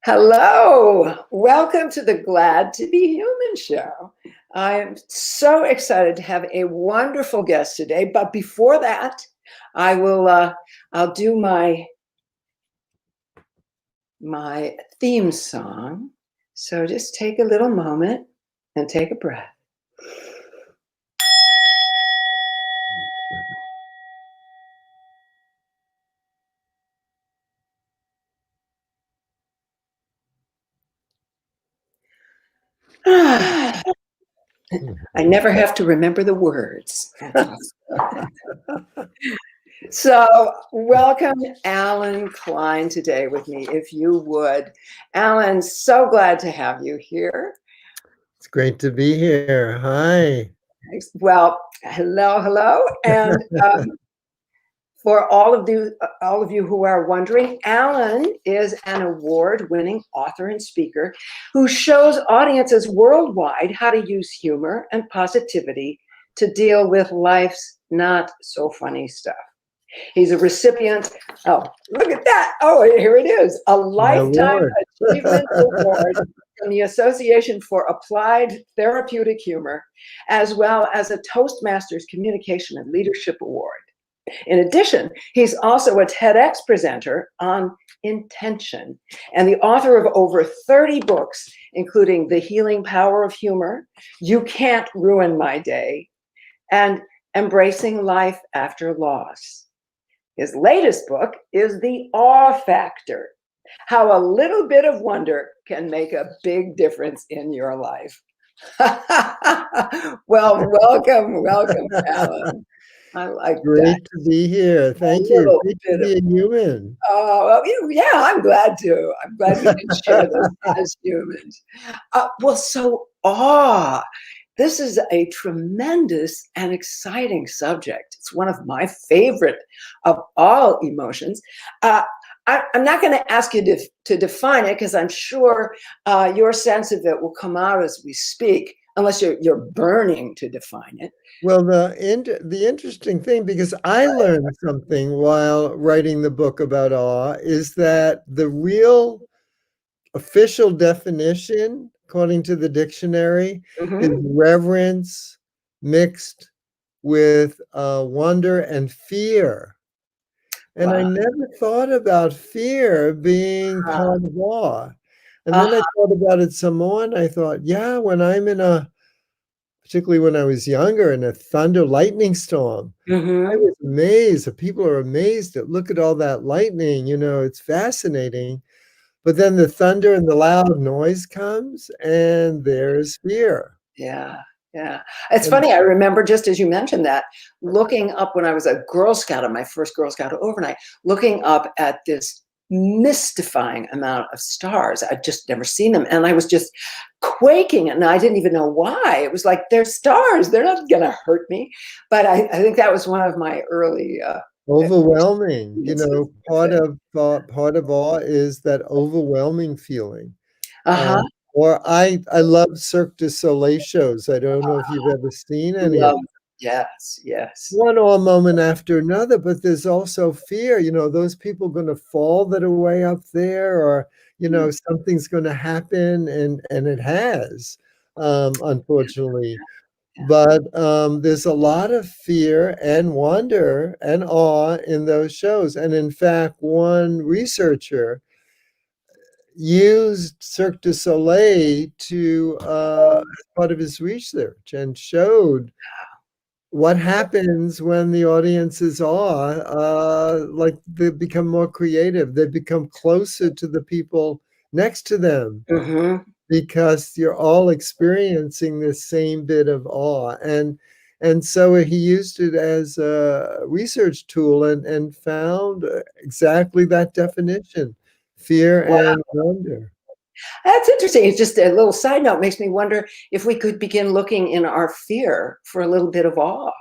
Hello, welcome to the Glad to Be Human show. I am so excited to have a wonderful guest today, but before that, I'll do my theme song. So just take a little moment and take a breath. I never have to remember the words. So welcome Allen Klein today with me, if you would. Allen, so glad to have you here. It's great to be here. Hi. Well, hello. And for all of you who are wondering, Allen is an award-winning author and speaker who shows audiences worldwide how to use humor and positivity to deal with life's not so funny stuff. He's a recipient, oh, look at that. Oh, here it is, a Lifetime Achievement Award from the Association for Applied Therapeutic Humor, as well as a Toastmasters Communication and Leadership Award. In addition, he's also a TEDx presenter on intention and the author of over 30 books, including The Healing Power of Humor, You Can't Ruin My Day, and Embracing Life After Loss. His latest book is The Awe Factor, How a Little Bit of Wonder Can Make a Big Difference in Your Life. Well, welcome, Allen. I like Great that. to be here. Thank you. Great to be a human. Oh, well, yeah, I'm glad to. I'm glad we can share this as humans. Well, so awe. This is a tremendous and exciting subject. It's one of my favorite of all emotions. I'm not going to ask you to define it because I'm sure your sense of it will come out as we speak, unless you're burning to define it. Well, the interesting thing, because I learned something while writing the book about awe, is that the real official definition, according to the dictionary, is reverence mixed with wonder and fear. And I never thought about fear being part of awe. And then I thought about it some more, and I thought, yeah, when I'm particularly when I was younger, in a thunder lightning storm, I was amazed. People are amazed at, look at all that lightning, it's fascinating. But then the thunder and the loud noise comes, and there's fear. Yeah. It's funny. I remember, just as you mentioned that, looking up when I was a Girl Scout, my first Girl Scout overnight, looking up at this mystifying amount of stars. I'd just never seen them. And I was just quaking, and I didn't even know why. It was like, they're stars. They're not going to hurt me. But I think that was one of my early overwhelming. Part of awe is that overwhelming feeling. Or I love Cirque du Soleil shows. I don't know if you've ever seen any of them. Yes. One awe moment after another, but there's also fear. Those people going to fall that are way up there, or something's going to happen, and it has, unfortunately. But there's a lot of fear and wonder and awe in those shows. And in fact, one researcher used Cirque du Soleil as part of his research, and showed what happens when the audience is like they become more creative. They become closer to the people next to them. Because you're all experiencing the same bit of awe. And so he used it as a research tool and found exactly that definition, fear and wonder. That's interesting. It's just a little side note, makes me wonder if we could begin looking in our fear for a little bit of awe,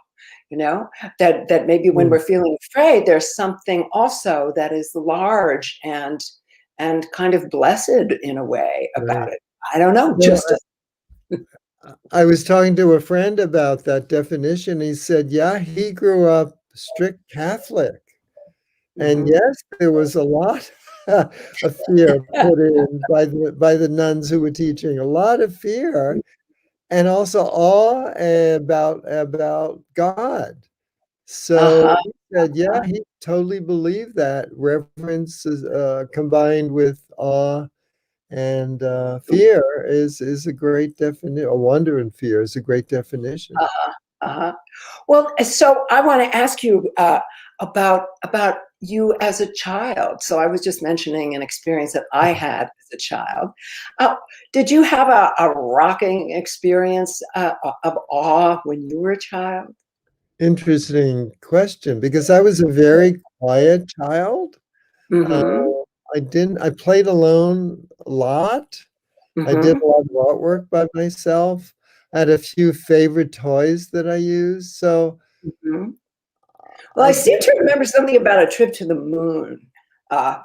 that maybe when we're feeling afraid, there's something also that is large and kind of blessed in a way about it. I don't know. I was talking to a friend about that definition. He said, yeah, he grew up strict Catholic. And yes, there was a lot a fear put in by the nuns who were teaching, a lot of fear, and also awe about God. So Uh-huh. he said, yeah, Uh-huh. he totally believed that reverence is combined with awe and fear is a great definition. A wonder and fear is a great definition. Uh-huh. Uh-huh. Well, so I want to ask you about you as a child. So I was just mentioning an experience that I had as a child. Uh, did you have a rocking experience of awe when you were a child? Interesting question because I was a very quiet child. Uh, Mm-hmm. I played alone a lot. I did Mm-hmm. a lot of artwork by myself. I had a few favorite toys that I used. So Mm-hmm. Well, I I seem to remember something about a trip to the moon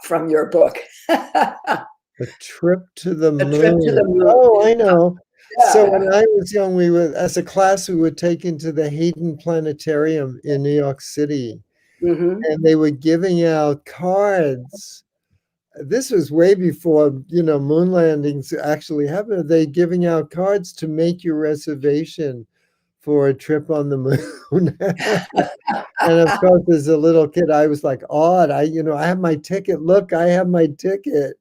from your book. A A trip to the trip to moon. the moon. Oh, I know. So Yeah. when I was young, as a class, we were taken to the Hayden Planetarium in New York City, Mm-hmm. and they were giving out cards. This was way before, moon landings actually happened. They giving out cards to make your reservation for a trip on the moon. And of course, as a little kid, I was like awed. I have my ticket. Look, I have my ticket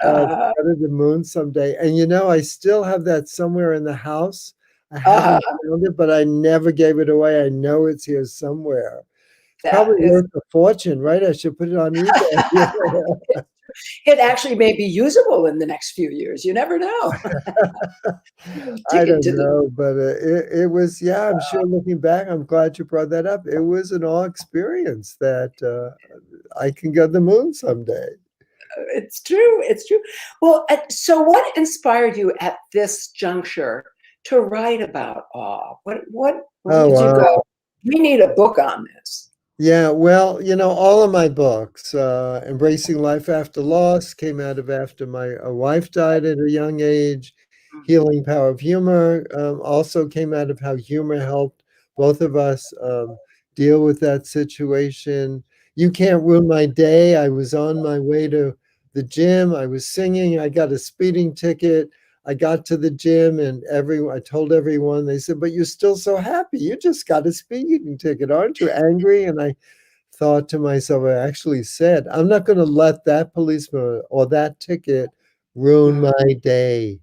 to Uh, go to the moon someday. And I still have that somewhere in the house. I uh, haven't found it, but I never gave it away. I know it's here somewhere. It's that probably is worth a fortune, right? I should put it on eBay. it actually may be usable in the next few years. You never know. I Ticket don't to the know, but it was, yeah, I'm sure looking back, I'm glad you brought that up. It was an awe experience that I can go to the moon someday. it's true. It's true. Well, so what inspired you at this juncture to write about awe? What Oh, did you go? wow. We need a book on this. Yeah, well, all of my books, Embracing Life After Loss came out of after my wife died at a young age. Healing Power of Humor also came out of how humor helped both of us deal with that situation. You Can't Ruin My Day. I was on my way to the gym. I was singing. I got a speeding ticket. I got to the gym and I told everyone, they said, but you're still so happy. You just got a speeding ticket. Aren't you angry? And I thought to myself, I actually said, I'm not going to let that policeman or that ticket ruin Mm. my day.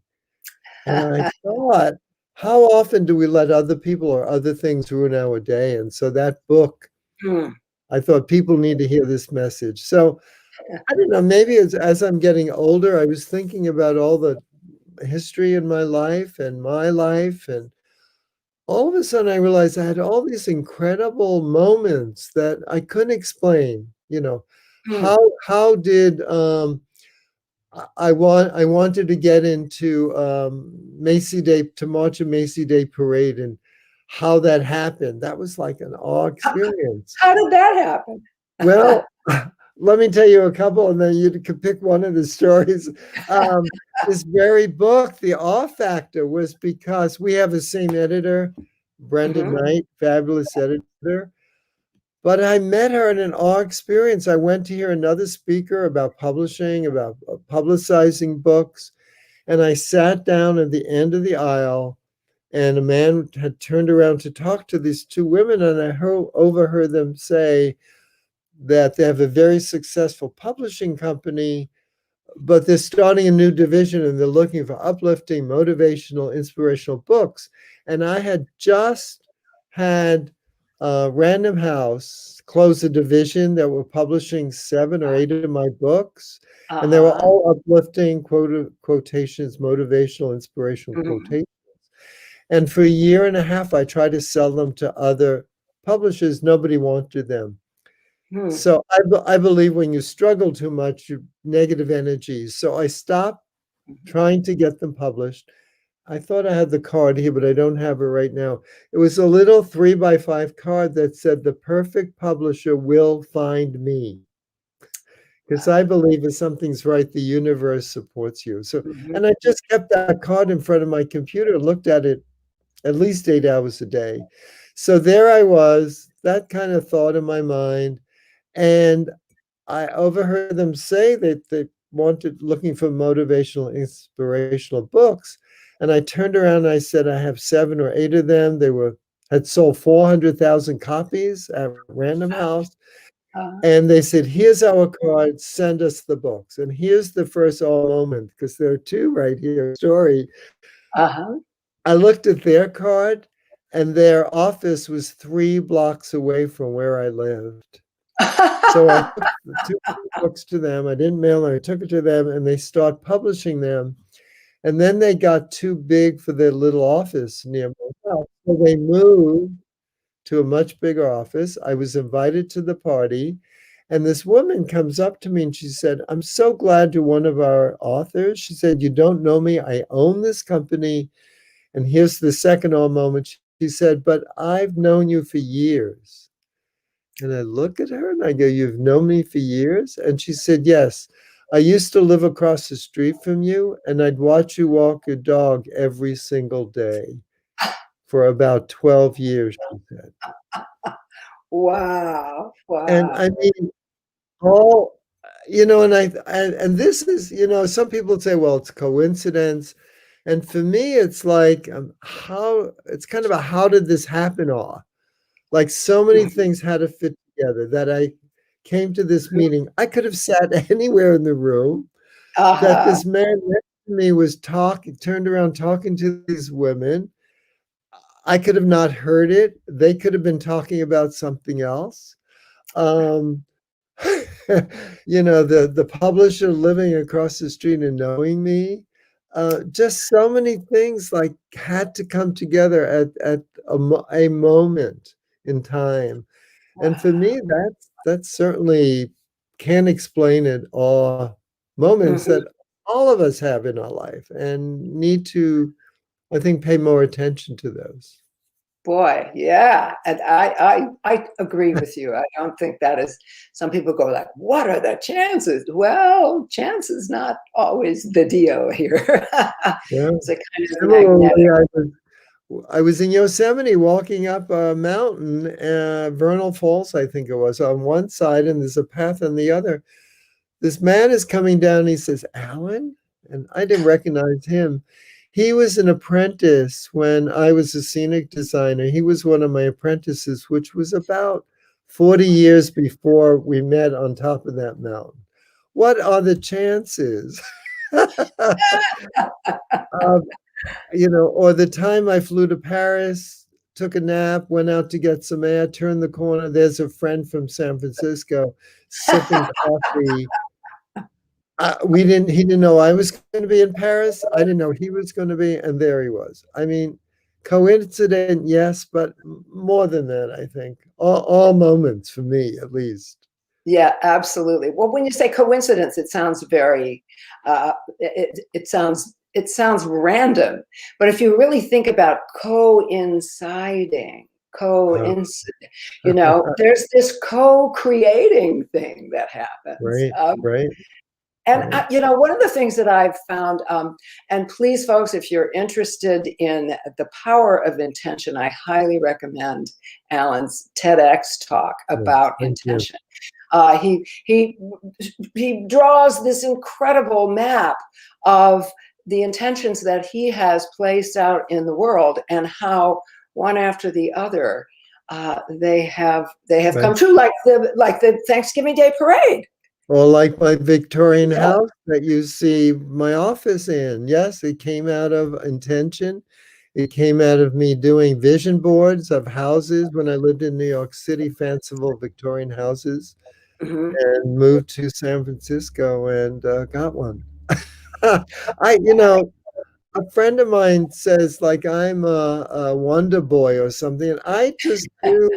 And I thought, how often do we let other people or other things ruin our day? And so that book, Mm. I thought people need to hear this message. So I don't know, maybe as I'm getting older, I was thinking about all the history in my life and my life. And all of a sudden I realized I had all these incredible moments that I couldn't explain. Mm. How did I wanted to get into Macy Day to march a Macy Day parade and how that happened. That was like an awe experience. How did that happen? Well, let me tell you a couple, and then you could pick one of the stories. Um, this very book, The Awe Factor, was because we have the same editor, Brenda Mhm. Knight, fabulous editor. But I met her in an awe experience. I went to hear another speaker about publishing, about publicizing books, and I sat down at the end of the aisle, and a man had turned around to talk to these two women, and I overheard them say that they have a very successful publishing company, but they're starting a new division and they're looking for uplifting, motivational, inspirational books. And I had just had Random House close a division that were publishing 7 or 8 of my books, and they were Uh-huh. all uplifting quotations, motivational, inspirational Mhm. quotations. And for a year and a half, I tried to sell them to other publishers. Nobody wanted them. Hmm. So I believe when you struggle too much, you negative energies. So I stopped Mhm. trying to get them published. I thought I had the card here, but I don't have it right now. It was a little 3x5 card that said, "The perfect publisher will find me." Because I believe if something's right, the universe supports you. So, Mhm. and I just kept that card in front of my computer and looked at it at least 8 hours a day. So there I was, that kind of thought in my mind. And I overheard them say that they wanted looking for motivational, inspirational books. And I turned around and I said, I have 7 or 8 of them. They had sold 400,000 copies at Random House. Uh, And they said, here's our card, send us the books. And here's the first all moment, because there are two right here, story. uh-huh. I looked at their card, and their office was 3 blocks away from where I lived. So I took the 2 books to them. I didn't mail them. I took it to them, and they start publishing them. And then they got too big for their little office near my house. So they moved to a much bigger office. I was invited to the party. And this woman comes up to me and she said, I'm so glad you're one of our authors. She said, you don't know me. I own this company. And here's the second all moment. She said, but I've known you for years. And I look at her and I go, you've known me for years? And she said, yes. I used to live across the street from you, and I'd watch you walk your dog every single day for about 12 years, she said. Wow. And Wow. I mean, all, and this is, some people say, well, it's coincidence. And for me, it's like, it's kind of a how did this happen awe. Like so many things had to fit together that I came to this meeting. I could have sat anywhere in the room, that Uh-huh. this man next to me was turned around talking to these women. I could have not heard it. They could have been talking about something else. Um, the publisher living across the street and knowing me. Just so many things like had to come together at a moment in time. And for Wow. me, that's certainly can explain it all moments Mhm. that all of us have in our life and need to, I think, pay more attention to those. Boy, yeah. And I agree with you. I don't think that is, some people go like, what are the chances? Well, chance is not always the deal here. Yeah. It's a kind of Similarly, magnetic. I was in Yosemite walking up a mountain, Vernal Falls, I think it was, on one side, and there's a path on the other. This man is coming down. He says, Alan? And I didn't recognize him. He was an apprentice when I was a scenic designer. He was one of my apprentices, which was about 40 years before we met on top of that mountain. What are the chances? um, or the time I flew to Paris, took a nap, went out to get some air, turned the corner. There's a friend from San Francisco sipping coffee. He didn't know I was going to be in Paris. I didn't know he was going to be. And there he was. I mean, coincident, yes, but more than that, I think. All moments for me, at least. Yeah, absolutely. Well, when you say coincidence, it sounds very, it sounds random. But if you really think about coinciding, Uh, coincident, there's this co-creating thing that happens. right, right, And right. one of the things that I've found, and please, folks, if you're interested in the power of intention, I highly recommend Alan's TEDx talk Yeah, about thank you. intention. He draws this incredible map of the intentions that he has placed out in the world and how one after the other they have come Right. true, like the Thanksgiving Day parade. Or like my Victorian Yeah. house that you see my office in. Yes, it came out of intention. It came out of me doing vision boards of houses when I lived in New York City, fanciful Victorian houses, Mhm. and moved to San Francisco and got one. A friend of mine says like I'm a wonder boy or something, and I just do.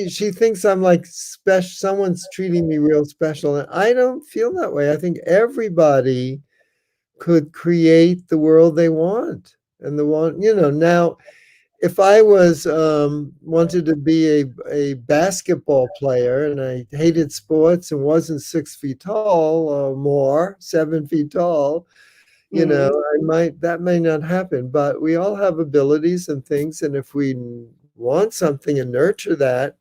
She thinks I'm like special. Someone's treating me real special, and I don't feel that way. I think everybody could create the world they want, and the one now. If I was wanted to be a basketball player and I hated sports and wasn't 6 feet tall or more, 7 feet tall, Mhm. I might that may not happen. But we all have abilities and things, and if we want something and nurture that,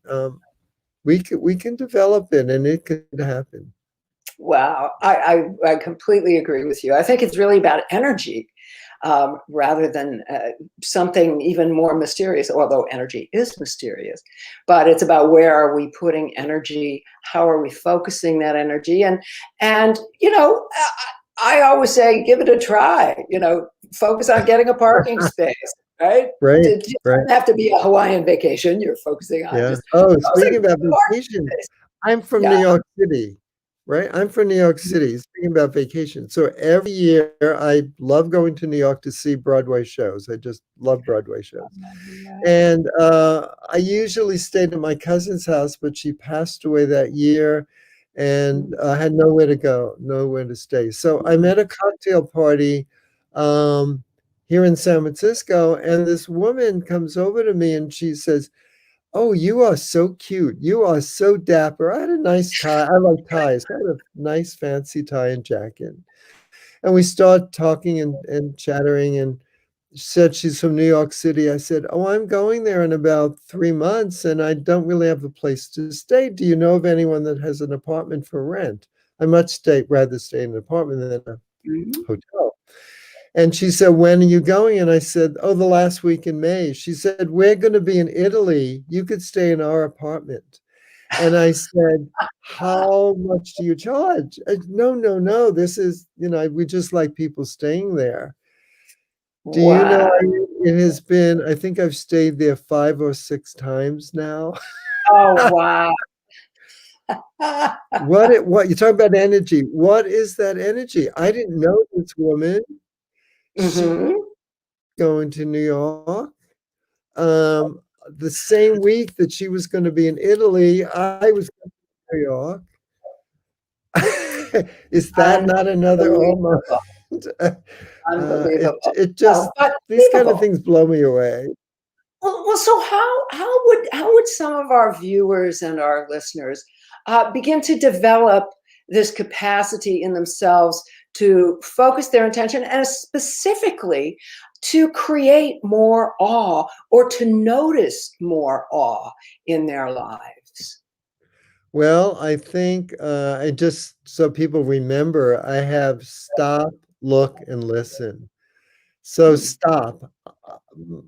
we can develop it, and it could happen. Wow, I completely agree with you. I think it's really about energy, rather than something even more mysterious, although energy is mysterious. But it's about where are we putting energy? How are we focusing that energy? And I always say, give it a try. Focus on getting a parking space, right? Right, It right. doesn't have to be a Hawaiian vacation. You're focusing on Yeah. just Oh, focusing speaking on about the parking vacation, space. I'm from New Yeah. York City, right? I'm from New York City. Speaking about vacation. So every year I love going to New York to see Broadway shows. I just love Broadway shows. And I usually stayed at my cousin's house, but she passed away that year and had nowhere to go, nowhere to stay. So I'm at a cocktail party um, here in San Francisco, and this woman comes over to me and she says, "Oh, you are so cute. You are so dapper." I had a nice tie. I like ties. I had a nice fancy tie and jacket. And we start talking and chattering, and she said she's from New York City. I said, "Oh, I'm going there in about 3 months, and I don't really have a place to stay. Do you know of anyone that has an apartment for rent? I much rather stay in an apartment than a Mhm. hotel." And she said, "When are you going?" And I said, "Oh, the last week in May." She said, "We're going to be in Italy. You could stay in our apartment." And I said, "How much do you charge?" No, no, no. This is, we just like people staying there. Do you know, Wow. it has been, I think I've stayed there 5 or 6 times now. Oh, wow. What you talk about energy. What is that energy? I didn't know this woman. She Mhm. going to New York. Um, the same week that she was gonna be in Italy, I was going to New York. Is that not another almost? Unbelievable, It unbelievable. it Well, just but these kind of achievable. things blow me away. Well, so how would some of our viewers and our listeners begin to develop this capacity in themselves to focus their intention and specifically to create more awe or to notice more awe in their lives? Well, I think, I just so people remember, I have stop, look, and listen. So Mm, stop.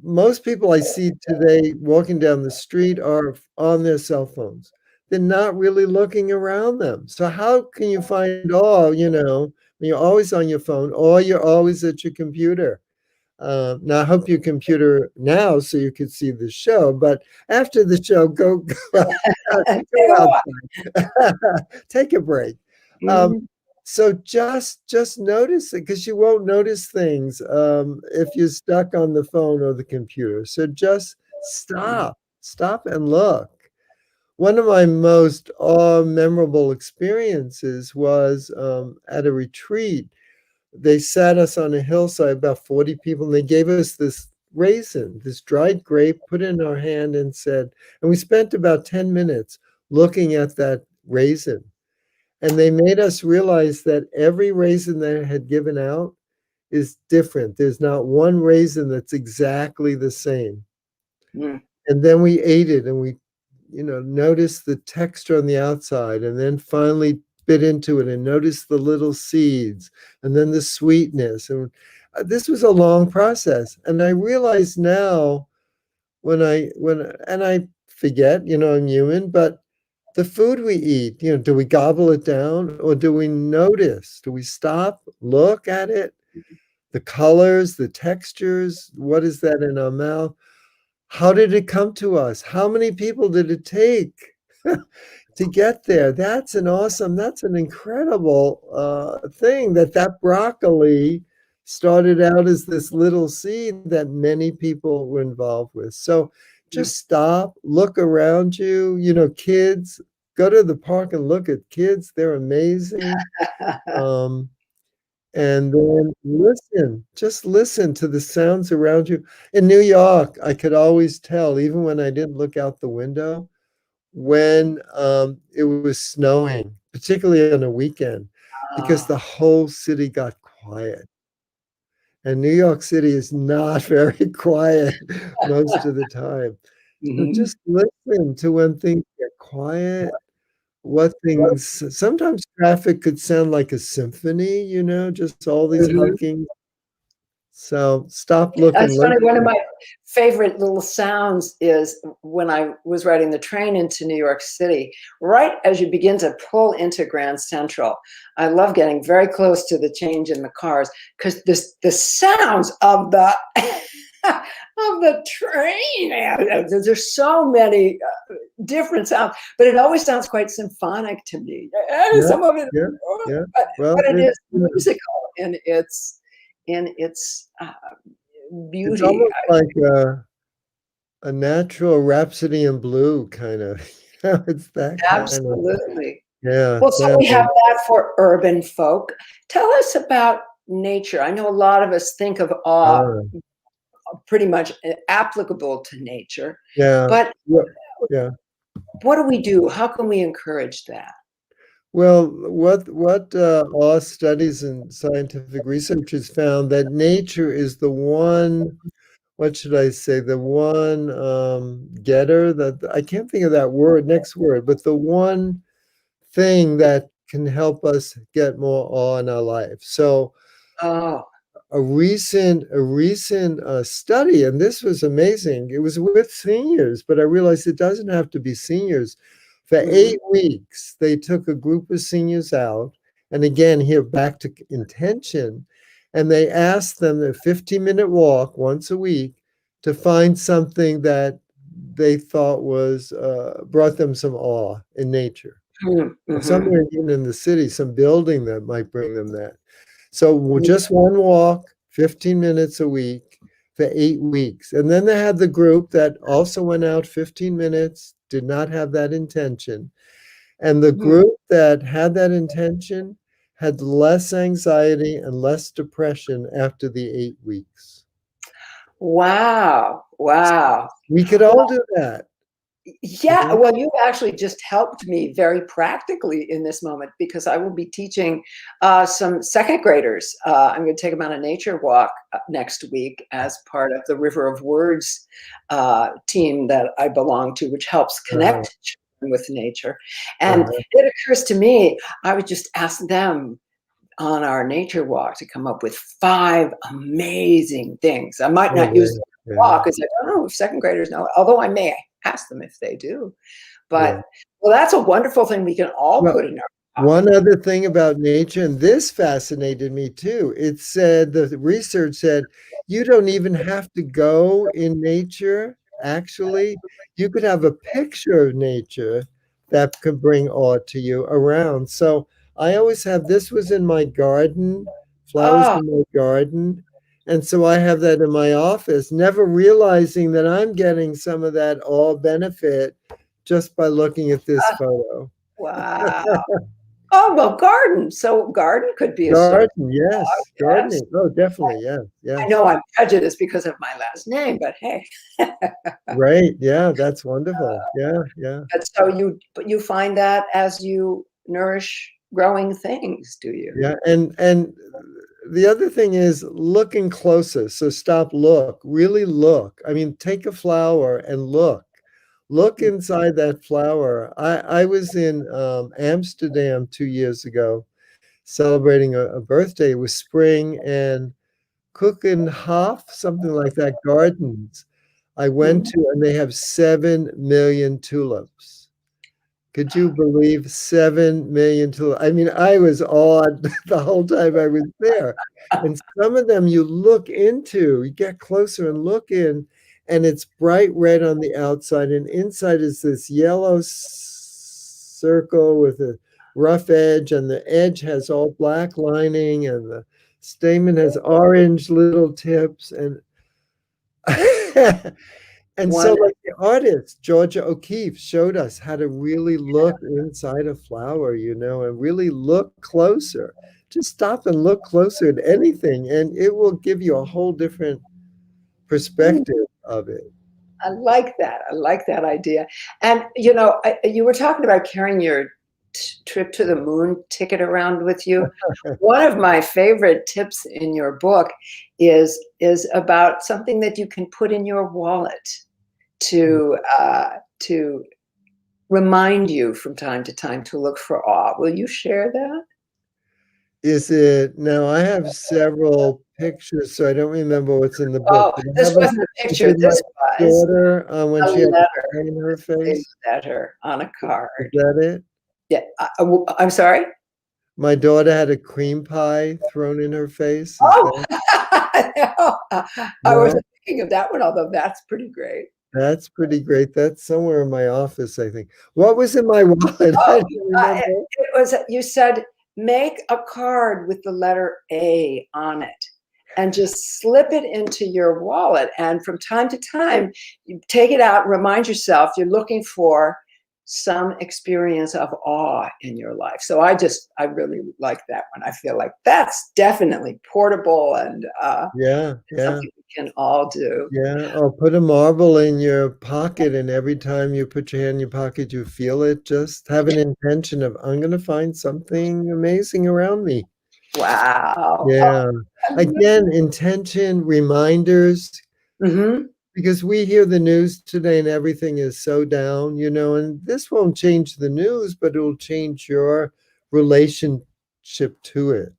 Most people I see today walking down the street are on their cell phones. They're not really looking around them. So how can you find awe, when you're always on your phone or you're always at your computer? Now I hope your computer now so you could see the show, but after the show, go take go a walk. outside. Take a break. Um, Mhm, so just notice it because you won't notice things if you're stuck on the phone or the computer. So just mm, stop and look. One of my most memorable experiences was at a retreat. They sat us on a hillside, about 40 people, and they gave us this raisin, this dried grape, put it in our hand and said, and we spent about 10 minutes looking at that raisin. And they made us realize that every raisin they had given out is different. There's not one raisin that's exactly the same. mm. And then we ate it and we, noticed the texture on the outside and then finally bit into it and noticed the little seeds and then the sweetness. And this was a long process. And I realize now and I forget, I'm human, but the food we eat, do we gobble it down or do we notice? Do we stop, look at it? The colors, the textures, what is that in our mouth? How did it come to us? How many people did it take to get there? That's an incredible thing that broccoli started out as this little seed that many people were involved with. So Mm. just stop, look around you. Kids, go to the park and look at kids. They're amazing. Um, and then just listen to the sounds around you. In New York, I could always tell, even when I didn't look out the window, when it was snowing, particularly on a weekend, because Ah, the whole city got quiet. And New York City is not very quiet most of the time. So Mhm. just listen to when things get quiet, what things sometimes traffic could sound like a symphony, just all these Mhm. honking. So stop, look, and It's funny, one of listen. my favorite little sounds is when I was riding the train into New York City, right as you begin to pull into Grand Central. I love getting very close to the change in the cars because the sounds of the of the train, there's so many different sounds, but it always sounds quite symphonic to me. And Yeah, some of it, yeah, yeah. Well, but it it is musical in its it's beauty. almost like a natural Rhapsody in Blue kind of, it's that kind of, Absolutely. yeah, Well, so we have sound. that for urban folk. Tell us about nature. I know a lot of us think of awe Uh, pretty much applicable to nature, yeah, but yeah, yeah. what do we do? How can we encourage that? Well, what all studies and scientific research has found that nature is the one, what should I say, the one getter that I can't think of that word, next word, but the one thing that can help us get more awe in our life. So Oh, a recent study, and this was amazing. It was with seniors, but I realized it doesn't have to be seniors. For mhm, 8 weeks, they took a group of seniors out, and again, here back to intention, and they asked them a 15-minute walk once a week to find something that they thought was brought them some awe in nature. mhm. Somewhere even in the city, some building that might bring them that. So Mm, just one walk, 15 minutes a week for 8 weeks. And then they had the group that also went out 15 minutes, did not have that intention. And the mhm. group that had that intention had less anxiety and less depression after the 8 weeks. Wow, wow. We could all do that. You Yeah, know? well, you've actually just helped me very practically in this moment because I will be teaching some second graders. I'm going to take them on a nature walk next week as part of the River of Words team that I belong to, which helps Uh-huh, connect children with nature. And uh-huh. it occurs to me, I would just ask them on our nature walk to come up with 5 amazing things. I might Oh, not use yeah, the yeah, walk because I don't know if second graders know, although I may ask them if they do. yeah. But well, that's a wonderful thing we can all Well, put in our one pocket. other thing about nature, and this fascinated me too. It said, the research said, you don't even have to go in nature. Actually, you could have a picture of nature that could bring awe to you around. So I always have, this was in my garden, flowers Oh, in my garden. And so I have that in my office, never realizing that I'm getting some of that awe benefit just by looking at this photo. wow. Oh, well, garden. So garden could be a source. Garden, yes, Yes. gardening. Oh, definitely, yes, I yes. know I'm prejudiced because of my last name, but hey. Right, yeah, that's wonderful. Yeah, yeah, But so you find that as you nourish growing things, do you? yeah, and the other thing is looking closer. So stop, look, really look. I mean, take a flower and look. Look Mm. inside that flower. I was in Amsterdam 2 years ago celebrating a birthday. It was spring, and Keukenhof, something like that, gardens. I went Mhm. to, and they have 7 million tulips. Could you believe 7 million tulips? I mean, I was awed the whole time I was there. And some of them you look into, you get closer and look in, and it's bright red on the outside, and inside is this yellow circle with a rough edge, and the edge has all black lining, and the stamen has orange little tips, and and so, One like the artist, Georgia O'Keeffe showed us how to really look inside a flower, and really look closer. Just stop and look closer at anything, and it will give you a whole different perspective of it. I like that. I like that idea. And you were talking about carrying your trip to the moon ticket around with you. One of my favorite tips in your book is about something that you can put in your wallet. to remind you from time to time to look for awe. Will you share that? Is it now? I have several pictures, so I don't remember what's in the book. Oh, But I this have a wasn't a picture picture. with my This was daughter when a she had letter, pie in her a face. letter on a Is card. that it? Yeah, I'm sorry? My daughter had a cream pie thrown in her face. Is Oh, that no, I no? wasn't thinking of that one, although that's pretty great. That's pretty great. That's somewhere in my office, I think. What was in my wallet? I Oh, don't remember. it was you said, "Make a card with the letter A on it, and just slip it into your wallet, and from time to time, you take it out, remind yourself you're looking for some experience of awe in your life." So I really like that one. I feel like that's definitely portable and, Yeah, yeah. something we can all do. Yeah, or put a marble in your pocket, and every time you put your hand in your pocket, you feel it. Just have an intention of, "I'm gonna find something amazing around me." Wow. Yeah. Again, intention, reminders, Mhm. because we hear the news today and everything is so down, and this won't change the news, but it'll change your relationship to it.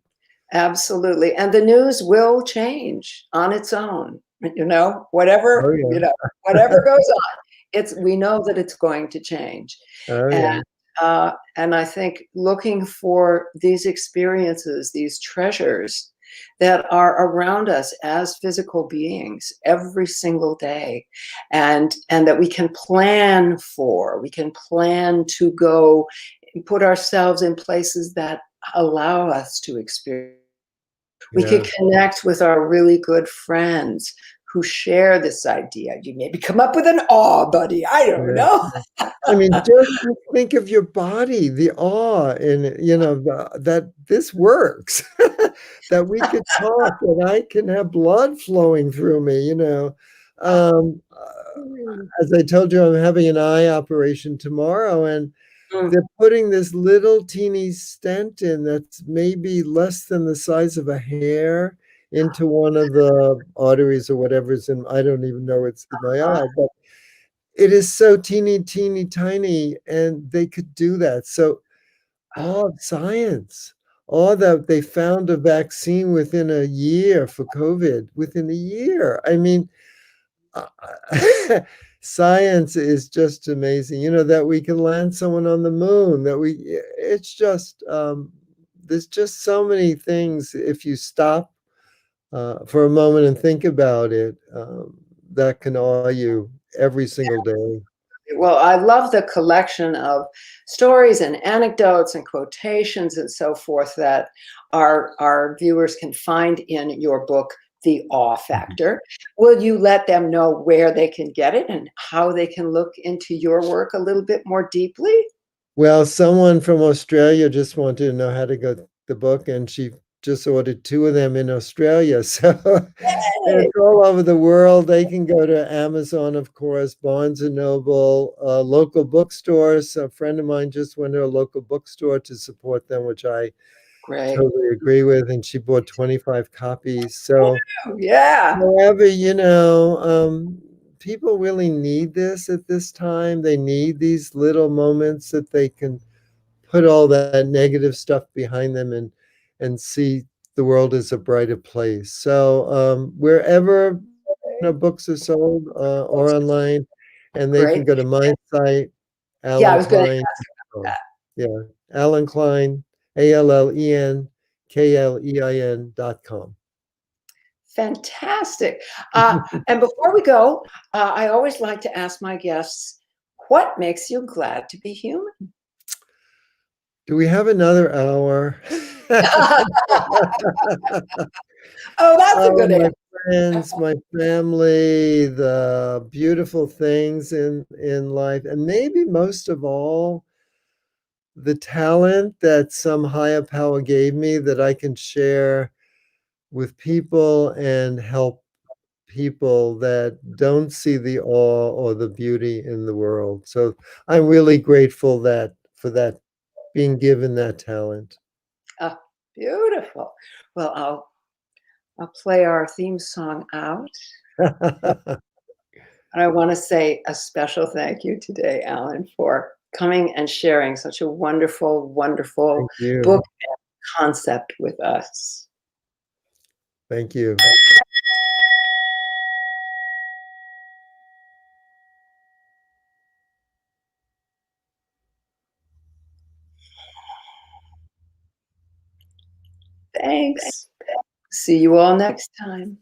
Absolutely, and the news will change on its own, Oh, yeah. whatever goes on, we know that it's going to change, Oh, and, yeah. and I think looking for these experiences, these treasures that are around us as physical beings every single day, and that we can plan to go and put ourselves in places that allow us to experience. We Yeah. could connect with our really good friends who share this idea. You maybe come up with an awe buddy. I don't Yeah. know. I mean, just think of your body, the awe and, that this works, that we could talk, and I can have blood flowing through me, Um, Mm, as I told you, I'm having an eye operation tomorrow, and mm, they're putting this little teeny stent in that's maybe less than the size of a hair into one of the arteries or whatever's in, I don't even know it's in my eye, but it is so teeny, teeny, tiny, and they could do that. So all of science, all that they found a vaccine within a year for COVID, within a year. I mean, uh, science is just amazing. That we can land someone on the moon, it's just, there's just so many things if you stop for a moment and think about it, that can awe you every single day. well, I love the collection of stories and anecdotes and quotations and so forth that our viewers can find in your book, The Awe Factor. Will you let them know where they can get it and how they can look into your work a little bit more deeply? Well, someone from Australia just wanted to know how to get the book, and she just ordered 2 of them in Australia. So Hey, it's all over the world. They can go to Amazon, of course, Barnes& and Noble, local bookstores. A friend of mine just went to a local bookstore to support them, which I great. totally agree with, and she bought 25 copies. So Yeah. however, people really need this at this time. They need these little moments that they can put all that negative stuff behind them and see the world as a brighter place. So wherever books are sold or online, and they can Great. go to my site, Yeah, I Allen was gonna Klein. ask that. Yeah, Allen Klein, ALLENKLEIN.com. Fantastic. And before we go, I always like to ask my guests, what makes you glad to be human? Do we have another hour? Oh, that's a Oh, good my answer. friends, my family, the beautiful things in life, and maybe most of all, the talent that some higher power gave me that I can share with people and help people that don't see the awe or the beauty in the world. So I'm really grateful that for that being given that talent. Oh, beautiful. Well, I'll play our theme song out. And I want to say a special thank you today, Alan, for coming and sharing such a wonderful, wonderful Thank you. book and concept with us. Thank you. Thanks. See you all next time.